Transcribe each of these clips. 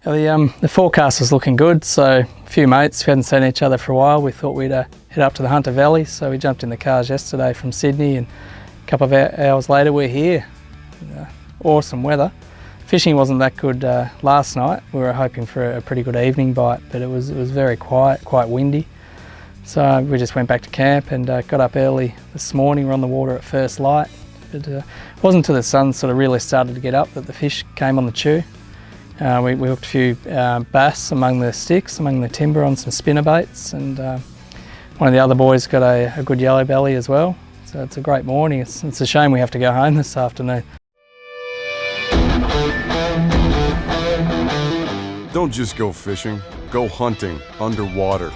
The forecast was looking good, so a few mates who hadn't seen each other for a while, we thought we'd head up to the Hunter Valley. So we jumped in the cars yesterday from Sydney, and a couple of hours later we're here. Awesome weather. Fishing wasn't that good last night. We were hoping for a pretty good evening bite, but it was very quiet, quite windy. So we just went back to camp and got up early this morning. We're on the water at first light. It wasn't until the sun sort of really started to get up that the fish came on the chew. We hooked a few bass among the sticks, among the timber on some spinner baits, and one of the other boys got a good yellow belly as well. So it's a great morning. It's a shame we have to go home this afternoon. Don't just go fishing, go hunting underwater.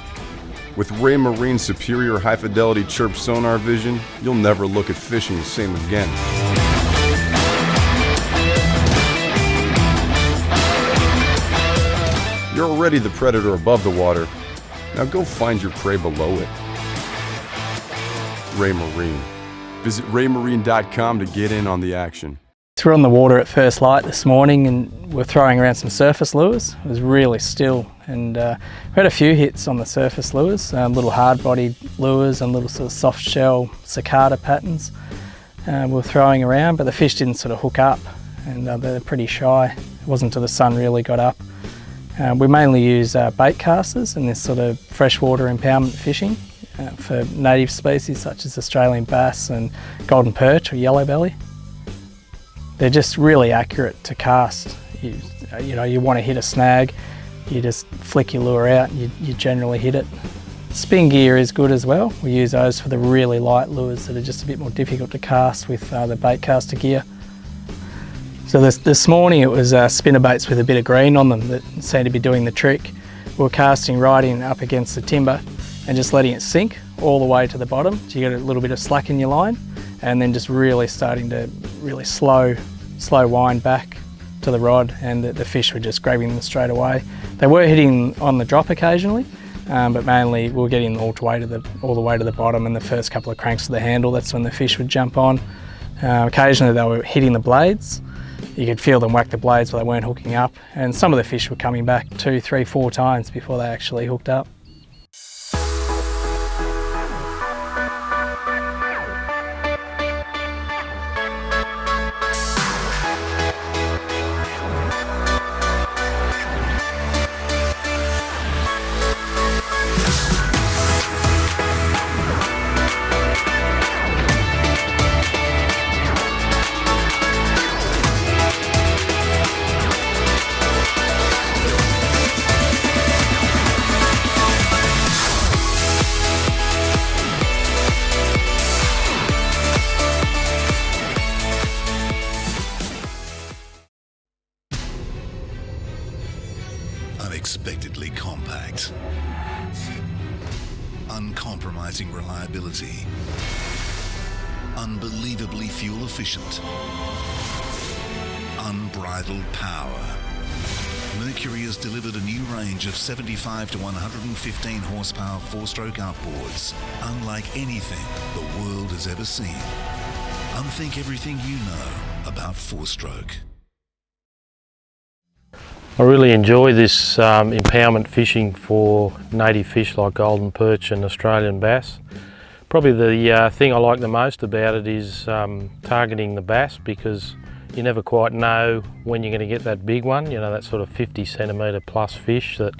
With Raymarine's superior high-fidelity chirp sonar vision, you'll never look at fishing the same again. You're already the predator above the water. Now go find your prey below it. Raymarine. Visit raymarine.com to get in on the action. So we're on the water at first light this morning and we're throwing around some surface lures. It was really still, and we had a few hits on the surface lures, little hard-bodied lures and little sort of soft shell cicada patterns we were throwing around, but the fish didn't sort of hook up, and they're pretty shy. It wasn't until the sun really got up. We mainly use bait casters in this sort of freshwater impoundment fishing for native species such as Australian bass and golden perch or yellow belly. They're just really accurate to cast. You want to hit a snag, you just flick your lure out and you generally hit it. Spin gear is good as well. We use those for the really light lures that are just a bit more difficult to cast with the bait caster gear. So this morning it was spinner baits with a bit of green on them that seemed to be doing the trick. We were casting right in up against the timber and just letting it sink all the way to the bottom, so you get a little bit of slack in your line, and then just really starting to really slow wind back to the rod, and the fish were just grabbing them straight away. They were hitting on the drop occasionally, but mainly we were getting all the way to the bottom, and the first couple of cranks of the handle, that's when the fish would jump on. Occasionally they were hitting the blades. You could feel them whack the blades, but they weren't hooking up, and some of the fish were coming back 2, 3, 4 times before they actually hooked up. Unexpectedly compact, uncompromising reliability, unbelievably fuel efficient, unbridled power. Mercury has delivered a new range of 75 to 115 horsepower 4-stroke outboards, unlike anything the world has ever seen. Unthink everything you know about 4-stroke. I really enjoy this impoundment fishing for native fish like golden perch and Australian bass. Probably the thing I like the most about it is targeting the bass, because you never quite know when you're going to get that big one, that sort of 50 centimetre plus fish that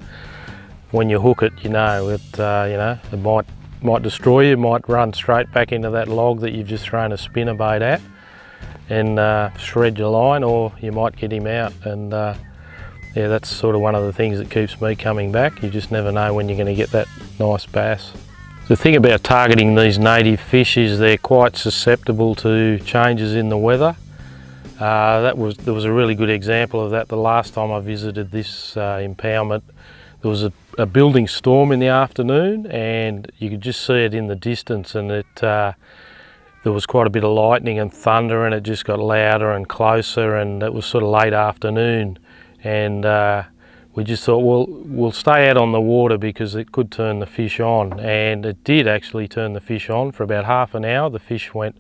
when you hook it, it might destroy you, might run straight back into that log that you've just thrown a spinner bait at and shred your line, or you might get him out. And yeah, that's sort of one of the things that keeps me coming back. You just never know when you're going to get that nice bass. The thing about targeting these native fish is they're quite susceptible to changes in the weather. There was a really good example of that the last time I visited this impoundment. There was a building storm in the afternoon, and you could just see it in the distance, and there was quite a bit of lightning and thunder, and it just got louder and closer, and it was sort of late afternoon. And we just thought, well, we'll stay out on the water because it could turn the fish on, and it did actually turn the fish on. For about half an hour the fish went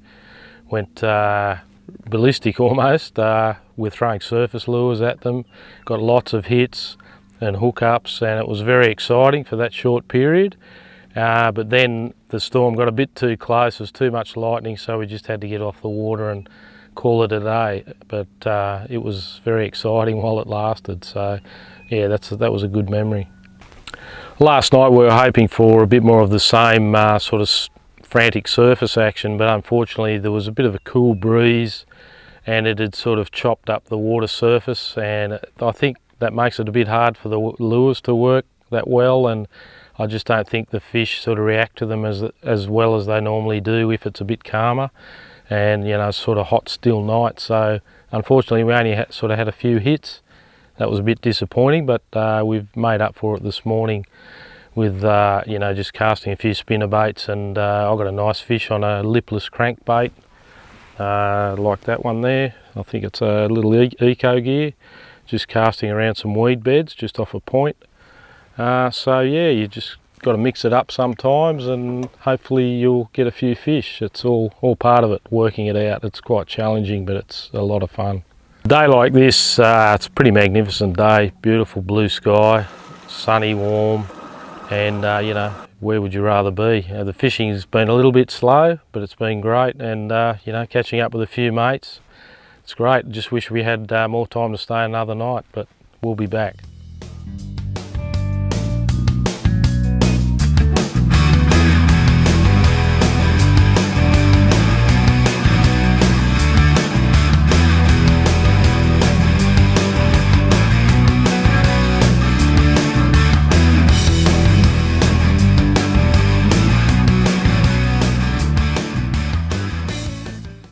ballistic almost. We're throwing surface lures at them, got lots of hits and hookups, and it was very exciting for that short period. But then the storm got a bit too close, there was too much lightning, so we just had to get off the water and call it a day. But it was very exciting while it lasted, so yeah, that was a good memory. Last night we were hoping for a bit more of the same sort of frantic surface action, but unfortunately there was a bit of a cool breeze and it had sort of chopped up the water surface, and I think that makes it a bit hard for the lures to work that well, and I just don't think the fish sort of react to them as well as they normally do if it's a bit calmer and, you know, sort of hot still night. So unfortunately we only sort of had a few hits. That was a bit disappointing, but we've made up for it this morning with you know, just casting a few spinner baits, and I got a nice fish on a lipless crankbait like that one there. I think it's a little eco gear, just casting around some weed beds just off a point. So yeah, you just got to mix it up sometimes and hopefully you'll get a few fish. It's all part of it, working it out. It's quite challenging, but it's a lot of fun. A day like this, it's a pretty magnificent day, beautiful blue sky, sunny, warm, and you know, where would you rather be? The fishing has been a little bit slow, but it's been great, and you know, catching up with a few mates, it's great. Just wish we had more time to stay another night, but we'll be back.